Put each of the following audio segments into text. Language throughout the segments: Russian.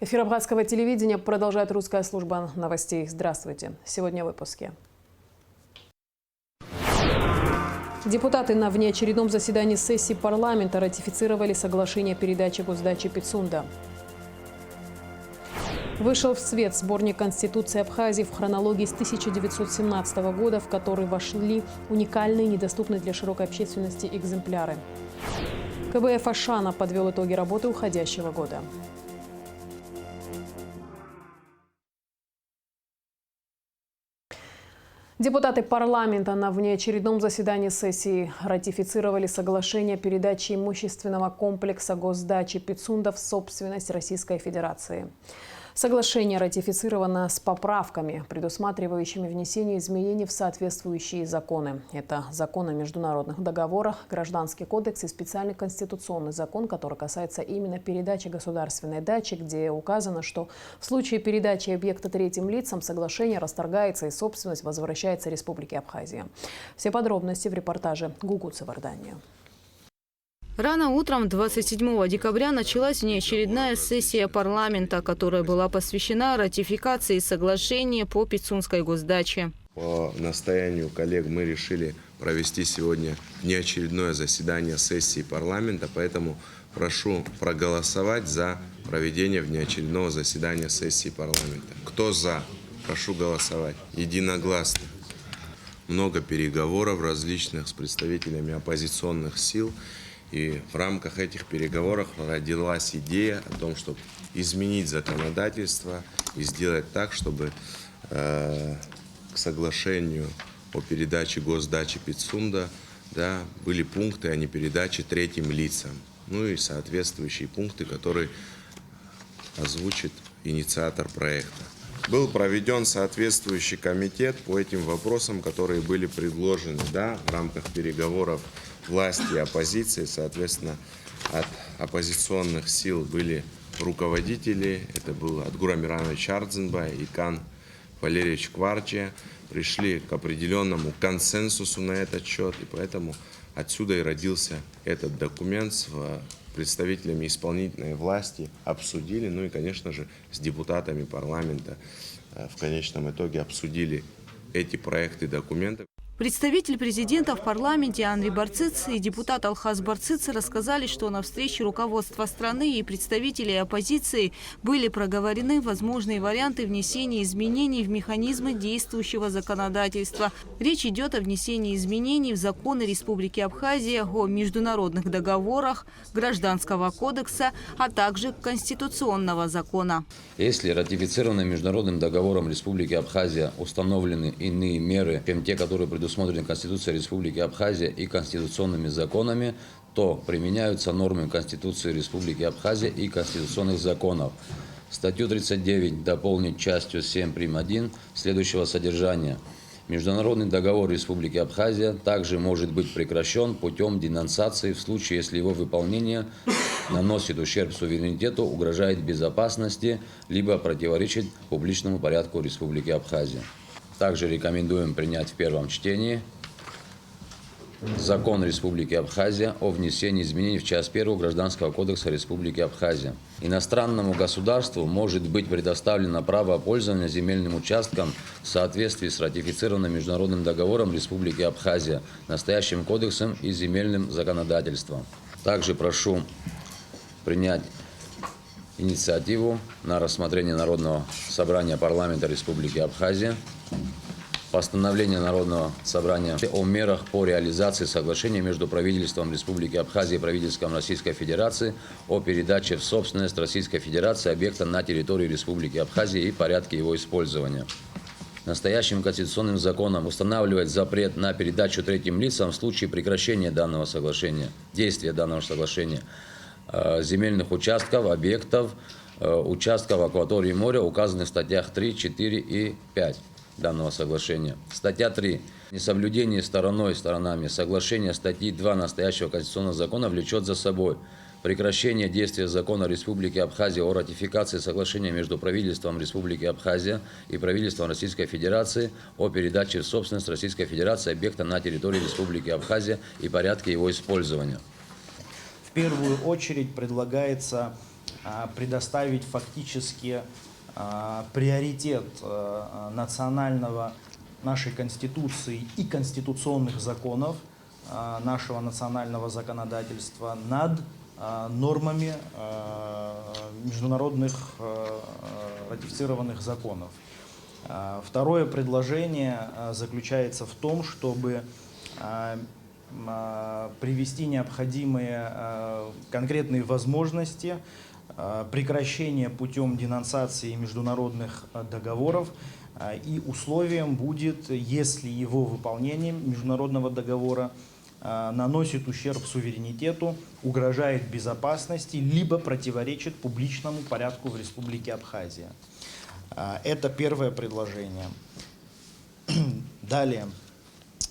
Эфир Абхазского телевидения продолжает русская служба новостей. Здравствуйте. Сегодня в выпуске. Депутаты на внеочередном заседании сессии парламента ратифицировали соглашение о передаче госдачи Пицунда. Вышел в свет сборник Конституции Абхазии в хронологии с 1917 года, в который вошли уникальные, недоступные для широкой общественности экземпляры. КБФ Ашана подвел итоги работы уходящего года. Депутаты парламента на внеочередном заседании сессии ратифицировали соглашение о передаче имущественного комплекса госдачи Пицунда в собственность Российской Федерации. Соглашение ратифицировано с поправками, предусматривающими внесение изменений в соответствующие законы. Это закон о международных договорах, Гражданский кодекс и специальный конституционный закон, который касается именно передачи государственной дачи, где указано, что в случае передачи объекта третьим лицам соглашение расторгается и собственность возвращается Республике Абхазия. Все подробности в репортаже Гугу Цавардания. Рано утром 27 декабря началась внеочередная сессия парламента, которая была посвящена ратификации соглашения по Пицунской госдаче. По настоянию коллег мы решили провести сегодня внеочередное заседание сессии парламента, поэтому прошу проголосовать за проведение внеочередного заседания сессии парламента. Кто за? Прошу голосовать. Единогласно. Много переговоров различных с представителями оппозиционных сил. И в рамках этих переговоров родилась идея о том, чтобы изменить законодательство и сделать так, чтобы к соглашению о передаче госдачи Пицунда были пункты о непередаче третьим лицам. Ну и соответствующие пункты, которые озвучит инициатор проекта. Был проведен соответствующий комитет по этим вопросам, которые были предложены в рамках переговоров власти и оппозиции. Соответственно, от оппозиционных сил были руководители. Это был Адгур Амирович Ардзенбай и Кан Валерьевич Кварчия. Пришли к определенному консенсусу на этот счет. И поэтому отсюда и родился этот документ с представителями исполнительной власти. Обсудили, ну и, конечно же, с депутатами парламента в конечном итоге обсудили эти проекты документов. Представитель президента в парламенте Андрей Барциц и депутат Алхаз Барциц рассказали, что на встрече руководства страны и представителей оппозиции были проговорены возможные варианты внесения изменений в механизмы действующего законодательства. Речь идет о внесении изменений в законы Республики Абхазия о международных договорах, Гражданского кодекса, а также Конституционного закона. Если ратифицированным международным договором Республики Абхазия установлены иные меры, чем те, которые предусмотрены Конституцией Республики Абхазия и конституционными законами, то применяются нормы Конституции Республики Абхазия и конституционных законов. Статью 39 дополнить частью 7 прим. 1 следующего содержания. Международный договор Республики Абхазия также может быть прекращен путем денонсации в случае, если его выполнение наносит ущерб суверенитету, угрожает безопасности, либо противоречит публичному порядку Республики Абхазия. Также рекомендуем принять в первом чтении Закон Республики Абхазия о внесении изменений в часть 1 Гражданского кодекса Республики Абхазия. Иностранному государству может быть предоставлено право пользования земельным участком в соответствии с ратифицированным международным договором Республики Абхазия, настоящим кодексом и земельным законодательством. Также прошу принять инициативу на рассмотрение Народного собрания парламента Республики Абхазия. Постановление Народного собрания о мерах по реализации соглашения между правительством Республики Абхазия и правительством Российской Федерации о передаче в собственность Российской Федерации объекта на территории Республики Абхазия и порядке его использования. Настоящим конституционным законом устанавливает запрет на передачу третьим лицам в случае прекращения данного соглашения, действия данного соглашения, земельных участков, объектов, участков акватории моря, указанных в статьях 3, 4 и 5. Данного соглашения. Статья 3. Несоблюдение сторонами соглашения статьи 2 настоящего конституционного закона влечет за собой прекращение действия закона Республики Абхазия о ратификации соглашения между правительством Республики Абхазия и правительством Российской Федерации о передаче в собственность Российской Федерации объекта на территории Республики Абхазия и порядке его использования. В первую очередь предлагается предоставить фактически приоритет национального нашей Конституции и конституционных законов нашего национального законодательства над нормами международных ратифицированных законов. Второе предложение заключается в том, чтобы привести необходимые конкретные возможности прекращения путем денонсации международных договоров, и условием будет, если его выполнение международного договора наносит ущерб суверенитету, угрожает безопасности, либо противоречит публичному порядку в Республике Абхазия. Это первое предложение. Далее,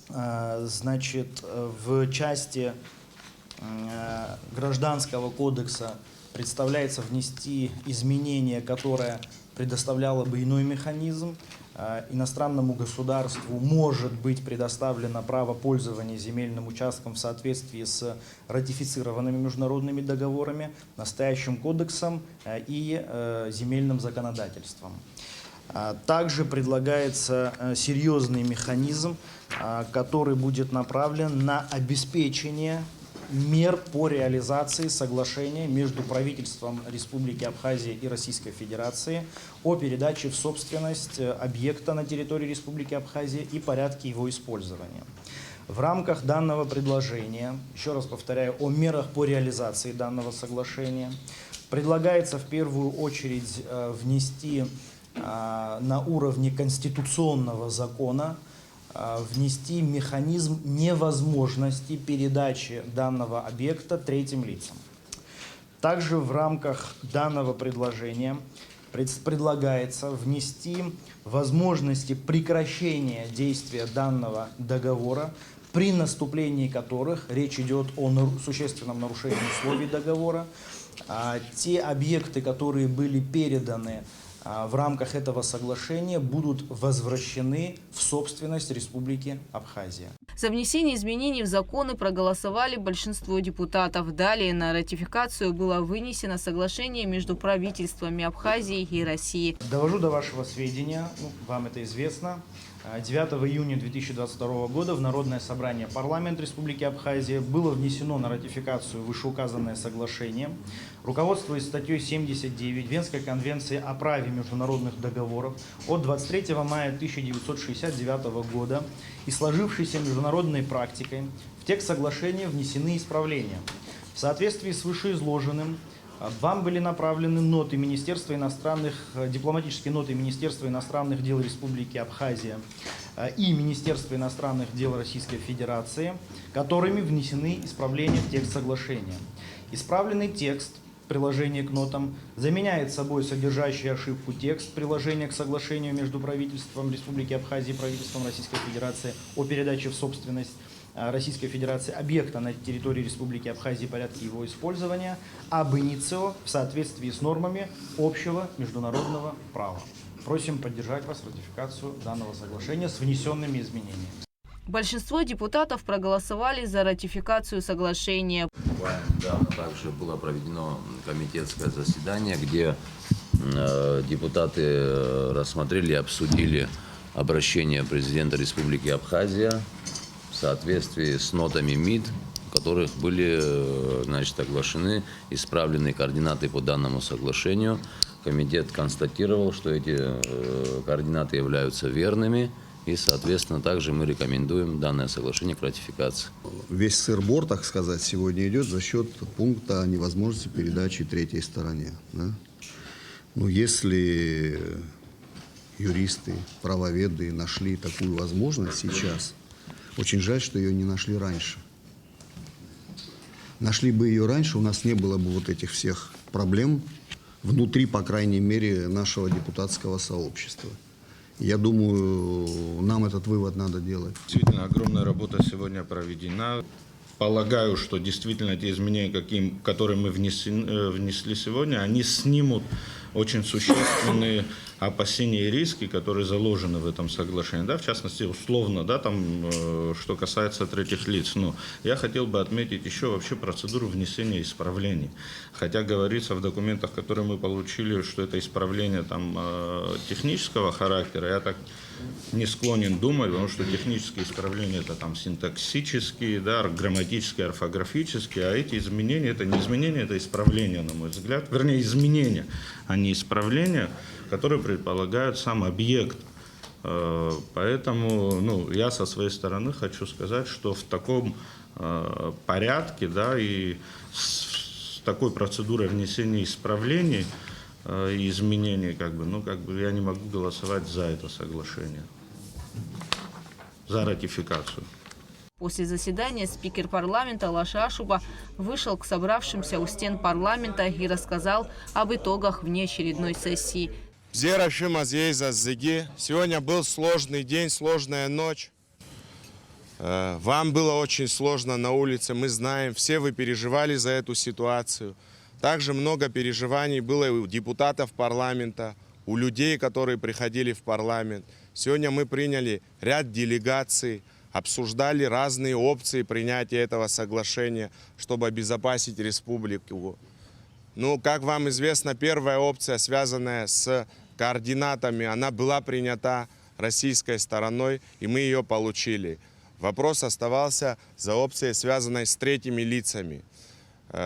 значит, в части Гражданского кодекса представляется внести изменение, которое предоставляло бы иной механизм. Иностранному государству может быть предоставлено право пользования земельным участком в соответствии с ратифицированными международными договорами, настоящим кодексом и земельным законодательством. Также предлагается серьезный механизм, который будет направлен на обеспечение мер по реализации соглашения между правительством Республики Абхазия и Российской Федерации о передаче в собственность объекта на территории Республики Абхазия и порядке его использования. В рамках данного предложения, еще раз повторяю, о мерах по реализации данного соглашения, предлагается в первую очередь внести на уровне конституционного закона внести механизм невозможности передачи данного объекта третьим лицам. Также в рамках данного предложения предлагается внести возможности прекращения действия данного договора, при наступлении которых речь идет о существенном нарушении условий договора. Те объекты, которые были переданы в рамках этого соглашения, будут возвращены в собственность Республики Абхазия. За внесение изменений в законы проголосовали большинство депутатов. Далее на ратификацию было вынесено соглашение между правительствами Абхазии и России. Довожу до вашего сведения, вам это известно, 9 июня 2022 года в Народное собрание парламента Республики Абхазия было внесено на ратификацию вышеуказанное соглашение, руководствуясь статьей 79 Венской конвенции о праве международных договоров от 23 мая 1969 года и сложившейся международной практикой. В текст соглашения внесены исправления. В соответствии с вышеизложенным вам были направлены ноты Министерства дипломатические ноты Министерства иностранных дел Республики Абхазия и Министерства иностранных дел Российской Федерации, которыми внесены исправления в текст соглашения. Исправленный текст приложения к нотам заменяет собой содержащий ошибку текст приложения к соглашению между правительством Республики Абхазия и правительством Российской Федерации о передаче в собственность Российской Федерации объекта на территории Республики Абхазия и порядке его использования об иницио в соответствии с нормами общего международного права. Просим поддержать вас ратификацию данного соглашения с внесенными изменениями. Большинство депутатов проголосовали за ратификацию соглашения. Да, также было проведено комитетское заседание, где депутаты рассмотрели и обсудили обращение президента Республики Абхазия в соответствии с нотами МИД, в которых были, значит, оглашены исправленные координаты по данному соглашению. Комитет констатировал, что эти координаты являются верными, и, соответственно, также мы рекомендуем данное соглашение к ратификации. Весь сыр-бор, так сказать, сегодня идет за счет пункта о невозможности передачи третьей стороне. Да? Ну, если юристы, правоведы нашли такую возможность сейчас, очень жаль, что ее не нашли раньше. Нашли бы ее раньше, у нас не было бы вот этих всех проблем внутри, по крайней мере, нашего депутатского сообщества. Я думаю, нам этот вывод надо делать. Действительно, огромная работа сегодня проведена. Полагаю, что действительно те изменения, которые мы внесли сегодня, они снимут очень существенные опасения и риски, которые заложены в этом соглашении, да, в частности, условно, да, там, что касается третьих лиц. Но я хотел бы отметить еще вообще процедуру внесения исправлений. Хотя говорится в документах, которые мы получили, что это исправление там, технического характера, я так не склонен думать, потому что технические исправления это там синтаксические, да, грамматические, орфографические, а эти изменения это не изменения, это исправления, на мой взгляд. Вернее, изменения, а не исправления, которые предполагают сам объект. Поэтому я со своей стороны хочу сказать, что в таком порядке, да, и с такой процедурой внесения исправлений и изменений, я не могу голосовать за это соглашение, за ратификацию. После заседания спикер парламента Лаша Ашуба вышел к собравшимся у стен парламента и рассказал об итогах внеочередной сессии. Сегодня был сложный день, сложная ночь. Вам было очень сложно на улице, мы знаем, все вы переживали за эту ситуацию. Также много переживаний было и у депутатов парламента, у людей, которые приходили в парламент. Сегодня мы приняли ряд делегаций, обсуждали разные опции принятия этого соглашения, чтобы обезопасить республику. Как вам известно, первая опция, связанная с координатами, она была принята российской стороной, и мы ее получили. Вопрос оставался за опцией, связанной с третьими лицами.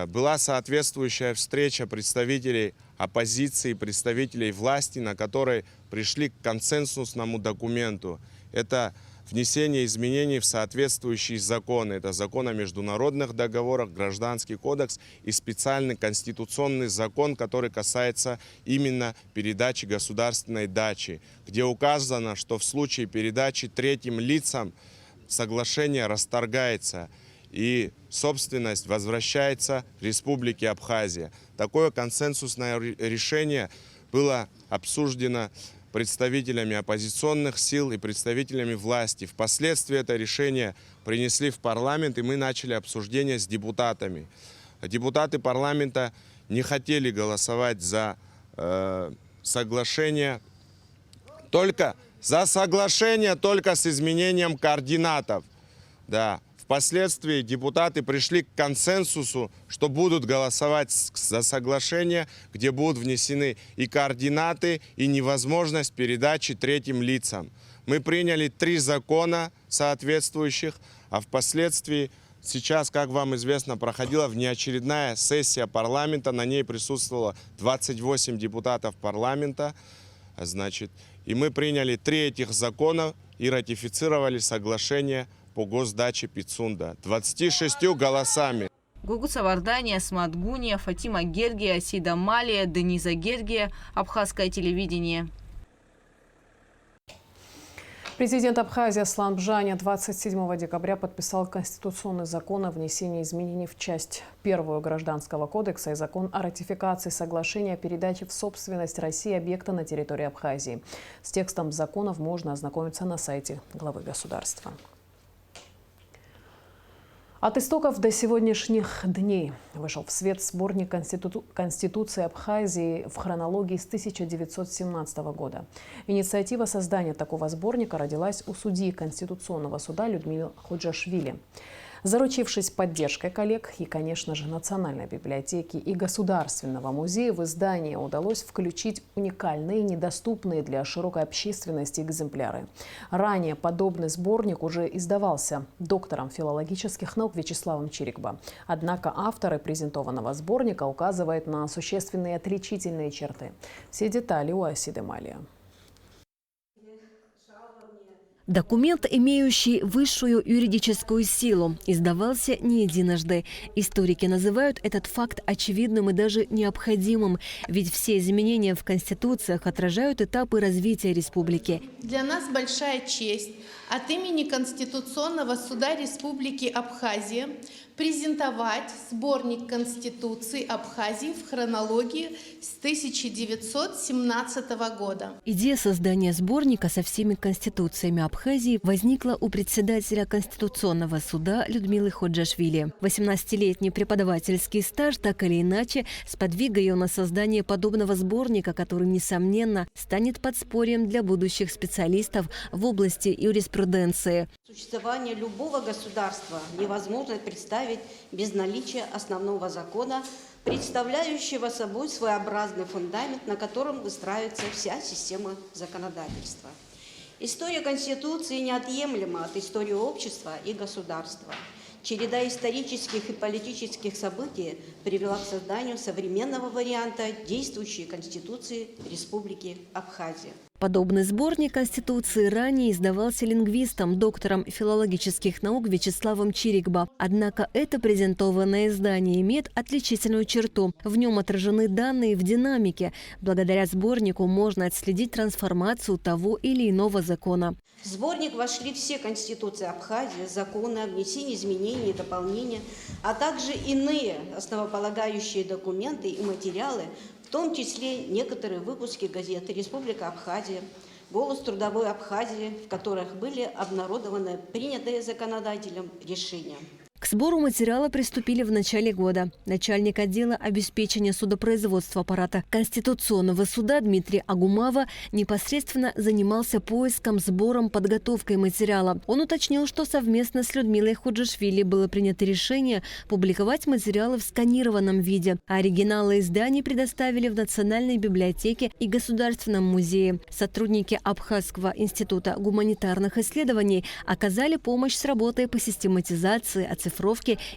Была соответствующая встреча представителей оппозиции, представителей власти, на которой пришли к консенсусному документу. Это внесение изменений в соответствующие законы. Это закон о международных договорах, Гражданский кодекс и специальный конституционный закон, который касается именно передачи государственной дачи, где указано, что в случае передачи третьим лицам соглашение расторгается и собственность возвращается Республике Абхазия. Такое консенсусное решение было обсуждено представителями оппозиционных сил и представителями власти. Впоследствии это решение принесли в парламент, и мы начали обсуждение с депутатами. Депутаты парламента не хотели голосовать за соглашение, только с изменением координатов. Да. Впоследствии депутаты пришли к консенсусу, что будут голосовать за соглашение, где будут внесены и координаты, и невозможность передачи третьим лицам. Мы приняли 3 закона соответствующих, а впоследствии сейчас, как вам известно, проходила внеочередная сессия парламента. На ней присутствовало 28 депутатов парламента. И мы приняли 3 этих закона и ратифицировали соглашение по госдаче Пицунда 26 голосами. Гугут Савардани, Асмат Гуния, Фатима Гергия, Сида Малия, Дениза Гергия, Абхазское телевидение. Президент Абхазии Аслан Бжаня 27 декабря подписал конституционный закон о внесении изменений в часть 1 Гражданского кодекса и закон о ратификации соглашения о передаче в собственность России объекта на территории Абхазии. С текстом законов можно ознакомиться на сайте главы государства. От истоков до сегодняшних дней вышел в свет сборник Конституции Абхазии в хронологии с 1917 года. Инициатива создания такого сборника родилась у судьи Конституционного суда Людмилы Ходжашвили. Заручившись поддержкой коллег и, конечно же, Национальной библиотеки и Государственного музея, в издание удалось включить уникальные, недоступные для широкой общественности экземпляры. Ранее подобный сборник уже издавался доктором филологических наук Вячеславом Чирикбо. Однако авторы презентованного сборника указывают на существенные отличительные черты. Все детали у Асиды Малия. Документ, имеющий высшую юридическую силу, издавался не единожды. Историки называют этот факт очевидным и даже необходимым, ведь все изменения в конституциях отражают этапы развития республики. Для нас большая честь от имени Конституционного суда Республики Абхазия презентовать сборник Конституции Абхазии в хронологии с 1917 года. Идея создания сборника со всеми конституциями Абхазии возникла у председателя Конституционного суда Людмилы Ходжашвили. 18-летний преподавательский стаж так или иначе сподвиг ее на создание подобного сборника, который, несомненно, станет подспорьем для будущих специалистов в области юриспруденции. Существование любого государства невозможно представить без наличия основного закона, представляющего собой своеобразный фундамент, на котором выстраивается вся система законодательства. История Конституции неотъемлема от истории общества и государства. Череда исторических и политических событий привела к созданию современного варианта действующей Конституции Республики Абхазия. Подобный сборник Конституции ранее издавался лингвистом, доктором филологических наук Вячеславом Чирикбо. Однако это презентованное издание имеет отличительную черту. В нем отражены данные в динамике. Благодаря сборнику можно отследить трансформацию того или иного закона. В сборник вошли все конституции Абхазии, законы о внесении изменений и дополнений, а также иные основополагающие документы и материалы, в том числе некоторые выпуски газеты «Республика Абхазия», «Голос трудовой Абхазии», в которых были обнародованы принятые законодателем решения. К сбору материала приступили в начале года. Начальник отдела обеспечения судопроизводства аппарата Конституционного суда Дмитрий Агумава непосредственно занимался поиском, сбором, подготовкой материала. Он уточнил, что совместно с Людмилой Ходжашвили было принято решение публиковать материалы в сканированном виде, а оригиналы изданий предоставили в Национальной библиотеке и Государственном музее. Сотрудники Абхазского института гуманитарных исследований оказали помощь с работой по систематизации, оцифровке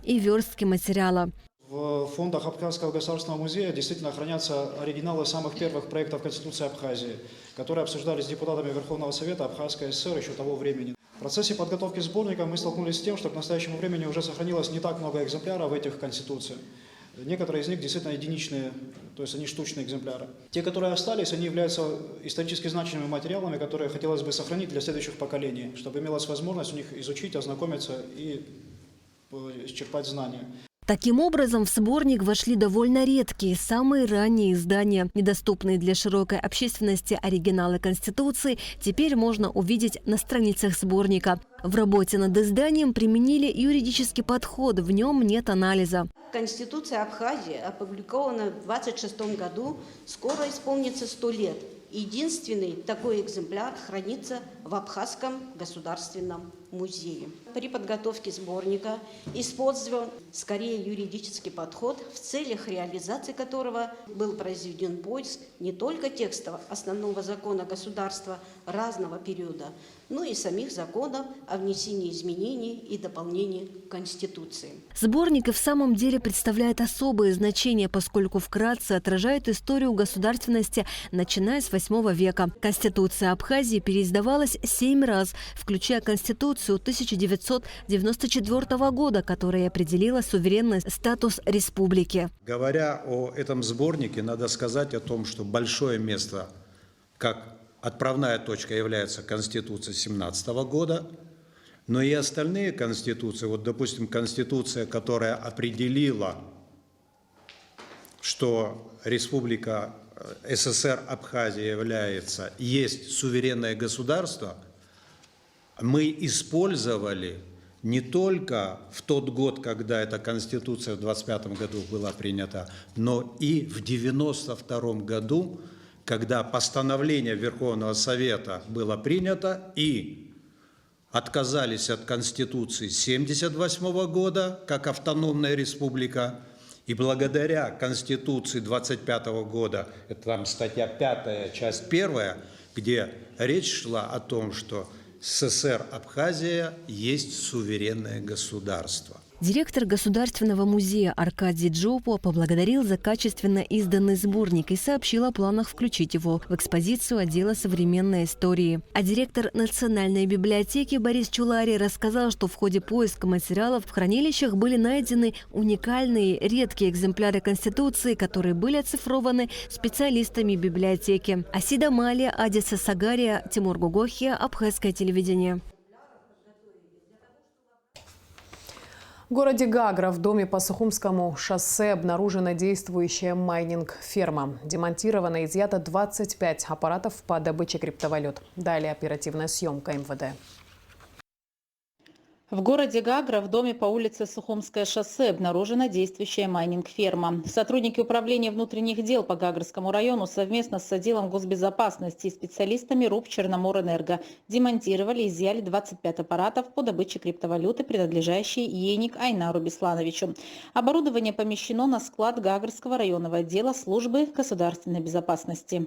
и верстке материала. В фондах Абхазского государственного музея действительно хранятся оригиналы самых первых проектов Конституции Абхазии, которые обсуждались с депутатами Верховного Совета Абхазской ССР еще того времени. В процессе подготовки сборника мы столкнулись с тем, что к настоящему времени уже сохранилось не так много экземпляров этих конституций. Некоторые из них действительно единичные, то есть они штучные экземпляры. Те, которые остались, они являются исторически значимыми материалами, которые хотелось бы сохранить для следующих поколений, чтобы имелась возможность у них изучить, ознакомиться и исчерпать знания. Таким образом, в сборник вошли довольно редкие, самые ранние издания. Недоступные для широкой общественности оригиналы Конституции теперь можно увидеть на страницах сборника. В работе над изданием применили юридический подход, в нем нет анализа. Конституция Абхазии, опубликованная в 1926 году, скоро исполнится 100 лет. Единственный такой экземпляр хранится в Абхазском государственном музее. При подготовке сборника использован скорее юридический подход, в целях реализации которого был произведен поиск не только текстов основного закона государства разного периода, но и самих законов о внесении изменений и дополнений к Конституции. Сборник и в самом деле представляет особое значение, поскольку вкратце отражает историю государственности, начиная с VIII века. Конституция Абхазии переиздавалась 7 раз, включая Конституцию 1994 года, которая определила суверенный статус республики. Говоря о этом сборнике, надо сказать о том, что большое место, как отправная точка, является Конституция 17 года, но и остальные конституции, вот, допустим, Конституция, которая определила, что Республика СССР Абхазия есть суверенное государство, мы использовали не только в тот год, когда эта Конституция в 25 году была принята, но и в 92 году, когда постановление Верховного Совета было принято и отказались от Конституции 1978 года как автономная республика, и благодаря Конституции 25 года, это там статья 5, часть 1, где речь шла о том, что СССР Абхазия есть суверенное государство. Директор Государственного музея Аркадий Джопо поблагодарил за качественно изданный сборник и сообщил о планах включить его в экспозицию отдела современной истории. А директор Национальной библиотеки Борис Чулари рассказал, что в ходе поиска материалов в хранилищах были найдены уникальные, редкие экземпляры Конституции, которые были оцифрованы специалистами библиотеки. Асида Малия, Адиса Сагария, Тимур Гугохия, Абхазское телевидение. В городе Гагра в доме по Сухумскому шоссе обнаружена действующая майнинг-ферма. Демонтировано и изъято 25 аппаратов по добыче криптовалют. Далее оперативная съемка МВД. В городе Гагра в доме по улице Сухумское шоссе обнаружена действующая майнинг-ферма. Сотрудники управления внутренних дел по Гагрскому району совместно с отделом госбезопасности и специалистами РУП «Черноморэнерго» демонтировали и изъяли 25 аппаратов по добыче криптовалюты, принадлежащей Ейник Айнару Беслановичу. Оборудование помещено на склад Гагрского районного отдела службы государственной безопасности.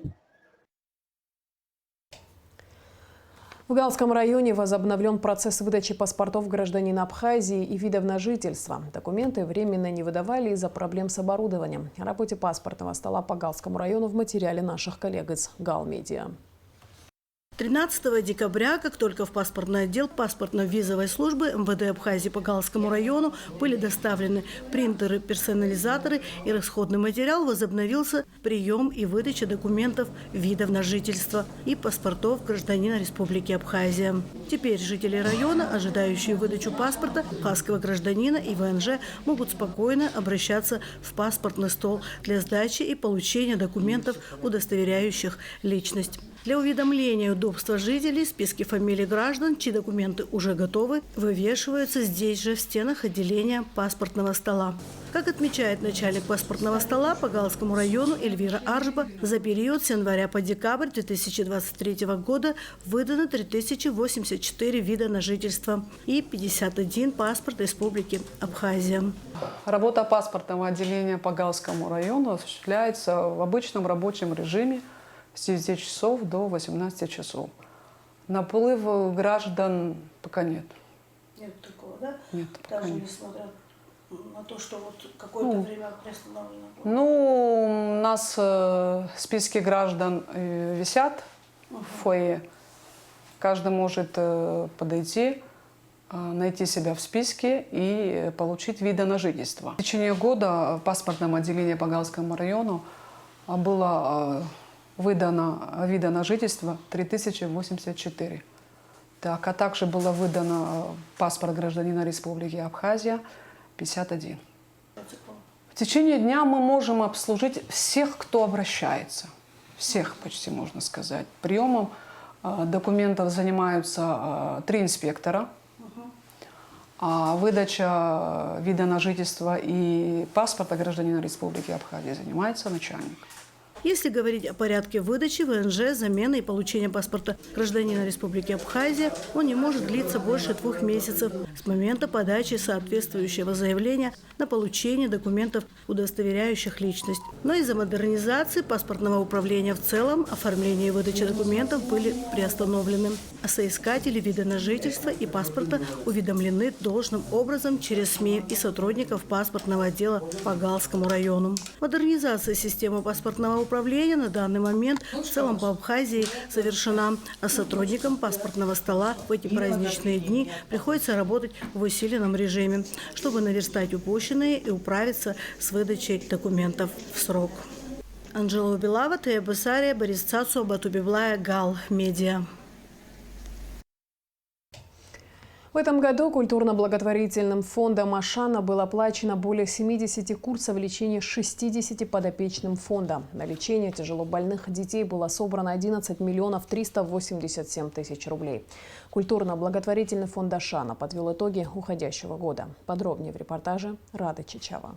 В Галском районе возобновлен процесс выдачи паспортов гражданина Абхазии и видов на жительство. Документы временно не выдавали из-за проблем с оборудованием. О работе паспортного стола по Галскому району в материале наших коллег из Галмедиа. 13 декабря, как только в паспортный отдел паспортно-визовой службы МВД Абхазии по Галскому району были доставлены принтеры, персонализаторы и расходный материал, возобновился прием и выдача документов видов на жительство и паспортов гражданина Республики Абхазия. Теперь жители района, ожидающие выдачу паспорта абхазского гражданина и ВНЖ, могут спокойно обращаться в паспортный стол для сдачи и получения документов, удостоверяющих личность. Для уведомления и удобства жителей списки фамилий граждан, чьи документы уже готовы, вывешиваются здесь же, в стенах отделения паспортного стола. Как отмечает начальник паспортного стола по Галскому району Эльвира Аржба, за период с января по декабрь 2023 года выдано 3084 вида на жительство и 51 паспорт Республики Абхазия. Работа паспортного отделения по Галскому району осуществляется в обычном рабочем режиме с 9 часов до 18 часов. Наплыва граждан пока нет. Нет такого, да? Нет, пока Даже нет. несмотря на то, что вот какое-то время приостановлено было. Ну, у нас списки граждан висят в фойе. Каждый может подойти, найти себя в списке и получить виды на жительство. В течение года в паспортном отделении по Галскому району было выдано вида на жительство 3084. Так, а также было выдано паспорт гражданина Республики Абхазия 51. В течение дня мы можем обслужить всех, кто обращается. Всех почти, можно сказать. Приемом документов занимаются 3 инспектора. А выдача вида на жительство и паспорта гражданина Республики Абхазия занимается начальник. Если говорить о порядке выдачи, ВНЖ, замены и получения паспорта гражданина Республики Абхазия, он не может длиться больше 2 месяцев с момента подачи соответствующего заявления на получение документов, удостоверяющих личность. Но из-за модернизации паспортного управления в целом оформление и выдача документов были приостановлены. А соискатели вида на жительство и паспорта уведомлены должным образом через СМИ и сотрудников паспортного отдела по Галскому району. Модернизация системы паспортного управления на данный момент в целом по Абхазии завершена, а сотрудникам паспортного стола в эти праздничные дни приходится работать в усиленном режиме, чтобы наверстать упущенные и управиться с выдачей документов в срок. Анжела Убилава, Тея Басария, Борис Цацу, Батубиблая, Гал Медиа. В этом году культурно-благотворительным фондом Ашана было оплачено более 70 курсов лечения 60 подопечным фонда. На лечение тяжелобольных детей было собрано 11 миллионов 387 тысяч рублей. Культурно-благотворительный фонд Ашана подвел итоги уходящего года. Подробнее в репортаже Рады Чичава.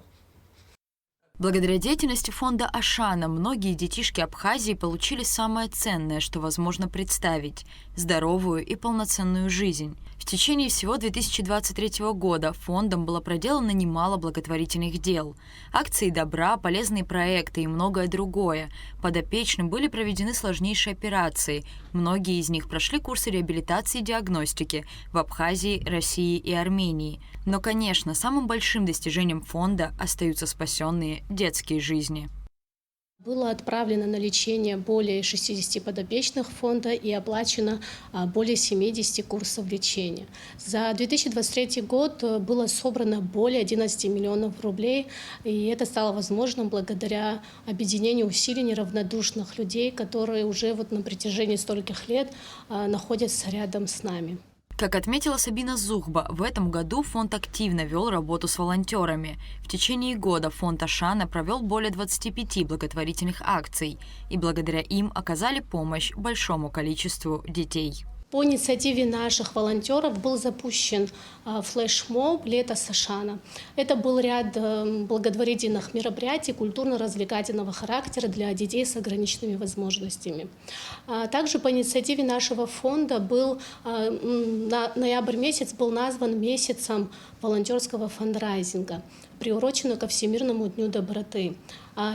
Благодаря деятельности фонда Ашана многие детишки Абхазии получили самое ценное, что возможно представить – здоровую и полноценную жизнь. В течение всего 2023 года фондом было проделано немало благотворительных дел. Акции добра, полезные проекты и многое другое. Подопечным были проведены сложнейшие операции. Многие из них прошли курсы реабилитации и диагностики в Абхазии, России и Армении. Но, конечно, самым большим достижением фонда остаются спасенные детские жизни. Было отправлено на лечение более 60 подопечных фонда и оплачено более 70 курсов лечения. За 2023 год было собрано более 11 миллионов рублей, и это стало возможным благодаря объединению усилий неравнодушных людей, которые уже на протяжении стольких лет находятся рядом с нами. Как отметила Сабина Зухба, в этом году фонд активно вел работу с волонтерами. В течение года фонд Ашана провел более 25 благотворительных акций, и благодаря им оказали помощь большому количеству детей. По инициативе наших волонтеров был запущен флешмоб «Лето с Ашана». Это был ряд благотворительных мероприятий культурно-развлекательного характера для детей с ограниченными возможностями. Также по инициативе нашего фонда ноябрь месяц был назван месяцем волонтерского фандрайзинга, приуроченного ко Всемирному дню доброты.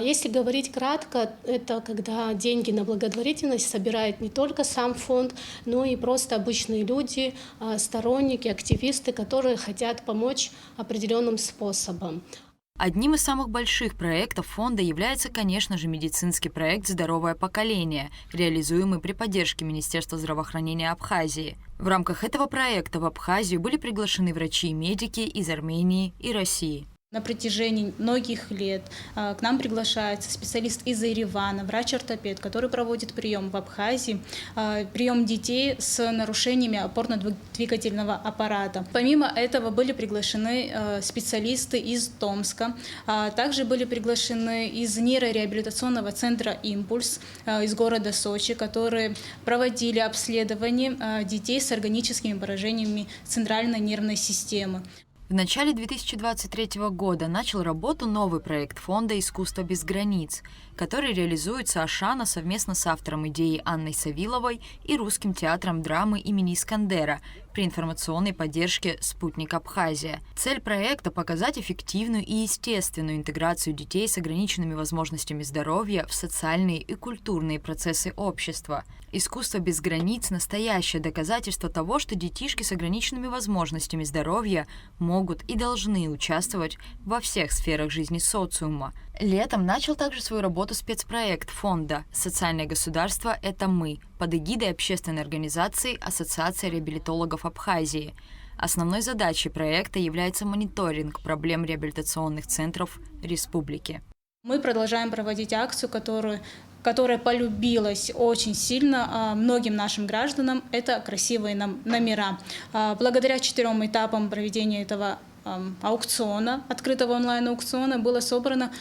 Если говорить кратко, это когда деньги на благотворительность собирает не только сам фонд, но и просто обычные люди, сторонники, активисты, которые хотят помочь определенным способом. Одним из самых больших проектов фонда является, конечно же, медицинский проект «Здоровое поколение», реализуемый при поддержке Министерства здравоохранения Абхазии. В рамках этого проекта в Абхазию были приглашены врачи и медики из Армении и России. На протяжении многих лет к нам приглашается специалист из Еревана, врач-ортопед, который проводит прием в Абхазии, прием детей с нарушениями опорно-двигательного аппарата. Помимо этого были приглашены специалисты из Томска, также были приглашены из нейрореабилитационного центра «Импульс» из города Сочи, которые проводили обследование детей с органическими поражениями центральной нервной системы. В начале 2023 года начал работу новый проект фонда «Искусство без границ», который реализуется Ашана совместно с автором идеи Анной Савиловой и Русским театром драмы имени Искандера при информационной поддержке «Спутник Абхазия». Цель проекта – показать эффективную и естественную интеграцию детей с ограниченными возможностями здоровья в социальные и культурные процессы общества. «Искусство без границ» – настоящее доказательство того, что детишки с ограниченными возможностями здоровья могут и должны участвовать во всех сферах жизни социума. Летом начал также свою работу спецпроект фонда «Социальное государство – это мы» под эгидой общественной организации Ассоциация реабилитологов Абхазии. Основной задачей проекта является мониторинг проблем реабилитационных центров республики. Мы продолжаем проводить акцию, которая полюбилась очень сильно многим нашим гражданам. Это красивые номера. Благодаря 4 этапам проведения этого аукциона, открытого онлайн-аукциона, было собрано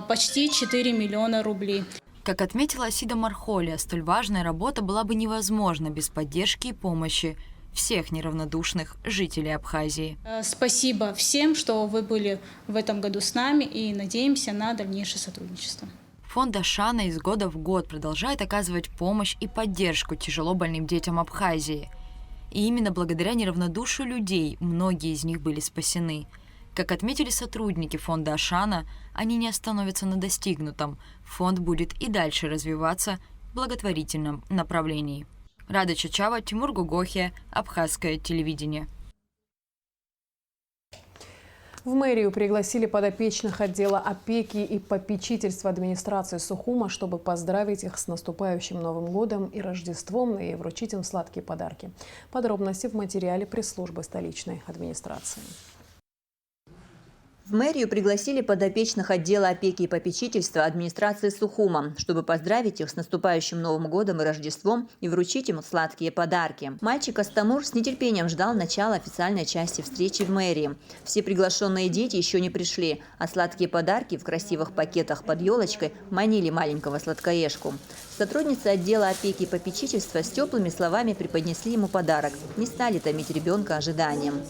почти 4 миллиона рублей. Как отметила Асида Мархолия, столь важная работа была бы невозможна без поддержки и помощи всех неравнодушных жителей Абхазии. Спасибо всем, что вы были в этом году с нами, и надеемся на дальнейшее сотрудничество. Фонд Ашана из года в год продолжает оказывать помощь и поддержку тяжелобольным детям Абхазии. И именно благодаря неравнодушию людей многие из них были спасены. Как отметили сотрудники фонда Ашана, они не остановятся на достигнутом. Фонд будет и дальше развиваться в благотворительном направлении. Рада Чачава, Тимур Гугохия, Абхазское телевидение. В мэрию пригласили подопечных отдела опеки и попечительства администрации Сухума, чтобы поздравить их с наступающим Новым годом и Рождеством и вручить им сладкие подарки. Подробности в материале пресс-службы столичной администрации. В мэрию пригласили подопечных отдела опеки и попечительства администрации Сухума, чтобы поздравить их с наступающим Новым годом и Рождеством и вручить им сладкие подарки. Мальчик Астамур с нетерпением ждал начала официальной части встречи в мэрии. Все приглашенные дети еще не пришли, а сладкие подарки в красивых пакетах под елочкой манили маленького сладкоежку. Сотрудницы отдела опеки и попечительства с теплыми словами преподнесли ему подарок. Не стали томить ребенка ожиданием.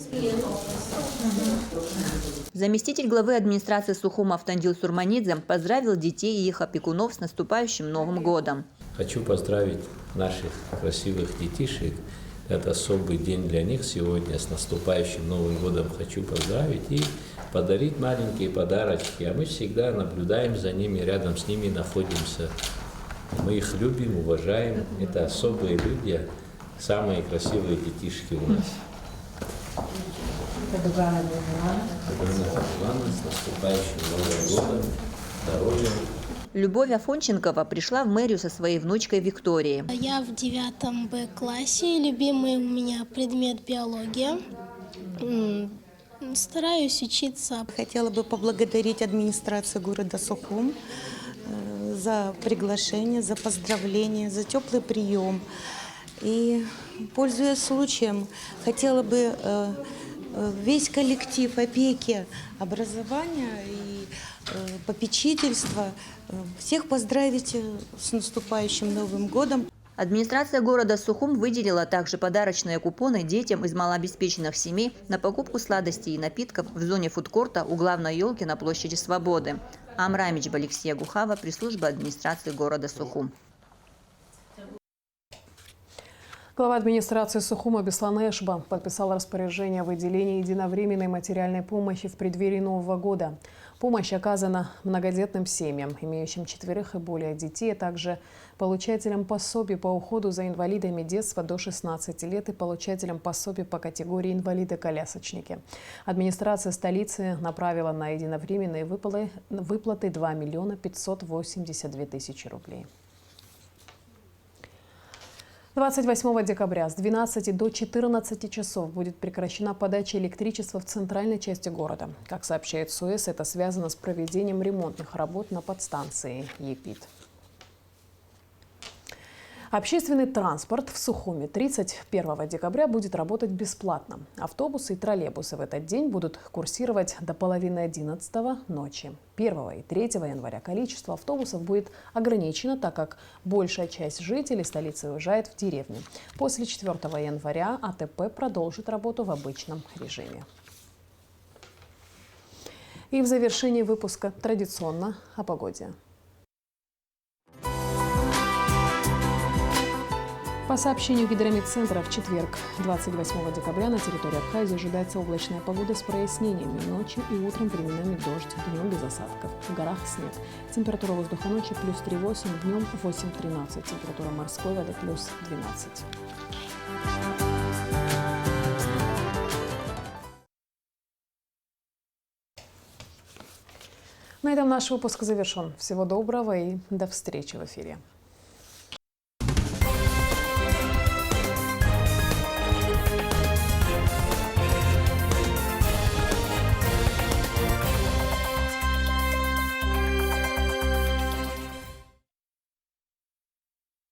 Заместитель главы администрации Сухума Автандил Сурманидзе поздравил детей и их опекунов с наступающим Новым годом. Хочу поздравить наших красивых детишек. Это особый день для них сегодня. С наступающим Новым годом хочу поздравить и подарить маленькие подарочки. А мы всегда наблюдаем за ними, рядом с ними находимся. Мы их любим, уважаем. Это особые люди, самые красивые детишки у нас. С наступающим Новым годом, здоровья. Любовь Афонченкова пришла в мэрию со своей внучкой Викторией. Я в 9 Б-классе, любимый у меня предмет биология. Стараюсь учиться. Хотела бы поблагодарить администрацию города Сухум за приглашение, за поздравление, за теплый прием. И, пользуясь случаем, хотела бы весь коллектив опеки, образования и попечительства всех поздравить с наступающим Новым годом. Администрация города Сухум выделила также подарочные купоны детям из малообеспеченных семей на покупку сладостей и напитков в зоне фудкорта у главной елки на площади Свободы. Амрамич Балексия Гухава, пресс-служба администрации города Сухум. Глава администрации Сухума Беслан Эшба подписал распоряжение о выделении единовременной материальной помощи в преддверии Нового года. Помощь оказана многодетным семьям, имеющим 4 и более детей, а также получателям пособий по уходу за инвалидами детства до 16 лет и получателям пособий по категории инвалиды-колясочники. Администрация столицы направила на единовременные выплаты 2 миллиона 582 тысячи рублей. 28 декабря с 12 до 14 часов будет прекращена подача электричества в центральной части города. Как сообщает СУЭС, это связано с проведением ремонтных работ на подстанции ЕПИТ. Общественный транспорт в Сухуме 31 декабря будет работать бесплатно. Автобусы и троллейбусы в этот день будут курсировать до половины 11 ночи. 1 и 3 января количество автобусов будет ограничено, так как большая часть жителей столицы уезжает в деревню. После 4 января АТП продолжит работу в обычном режиме. И в завершении выпуска традиционно о погоде. По сообщению Гидрометцентра, в четверг, 28 декабря, на территории Абхазии ожидается облачная погода с прояснениями. Ночью и утром временами дождь, днем без осадков. В горах снег. Температура воздуха ночью плюс 3,8, днем 8,13. Температура морской воды плюс 12. На этом наш выпуск завершен. Всего доброго и до встречи в эфире.